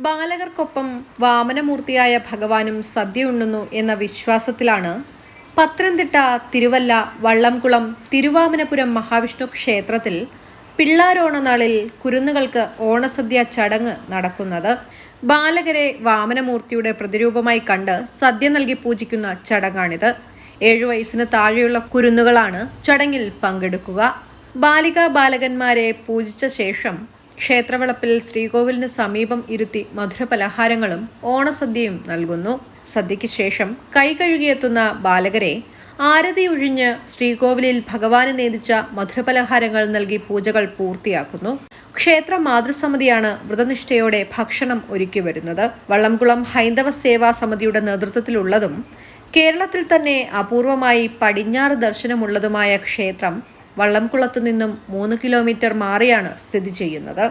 ബാലകർക്കൊപ്പം വാമനമൂർത്തിയായ ഭഗവാനും സദ്യ ഉണ്ണുന്നു എന്ന വിശ്വാസത്തിലാണ് പത്തനംതിട്ട തിരുവല്ല വള്ളംകുളം തിരുവാമനപുരം മഹാവിഷ്ണു ക്ഷേത്രത്തിൽ പിള്ളാരോണനാളിൽ കുരുന്നുകൾക്ക് ഓണസദ്യ ചടങ്ങ് നടക്കുന്നത്. ബാലകരെ വാമനമൂർത്തിയുടെ പ്രതിരൂപമായി കണ്ട് സദ്യ നൽകി പൂജിക്കുന്ന ചടങ്ങാണിത്. 7 വയസ്സിന് താഴെയുള്ള കുരുന്നുകളാണ് ചടങ്ങിൽ പങ്കെടുക്കുക. ബാലികാ ബാലകന്മാരെ പൂജിച്ച ശേഷം ക്ഷേത്രവളപ്പിൽ ശ്രീകോവിലിന് സമീപം ഇരുത്തി മധുരപലഹാരങ്ങളും ഓണസദ്യയും നൽകുന്നു. സദ്യയ്ക്ക് ശേഷം കൈ കഴുകിയെത്തുന്ന ബാലകരെ ആരതി ഒഴിഞ്ഞ് ശ്രീകോവിലിൽ ഭഗവാന് നേദിച്ച മധുരപലഹാരങ്ങൾ നൽകി പൂജകൾ പൂർത്തിയാക്കുന്നു. ക്ഷേത്ര മാതൃസമിതിയാണ് വ്രതനിഷ്ഠയോടെ ഭക്ഷണം ഒരുക്കി വരുന്നത്. വള്ളംകുളം ഹൈന്ദവ സേവാ സമിതിയുടെ നേതൃത്വത്തിലുള്ളതും കേരളത്തിൽ തന്നെ അപൂർവമായി പടിഞ്ഞാറ് ദർശനമുള്ളതുമായ ക്ഷേത്രം വള്ളംകുളത്തു നിന്നും 3 കിലോമീറ്റർ മാറിയാണ് സ്ഥിതി ചെയ്യുന്നത്.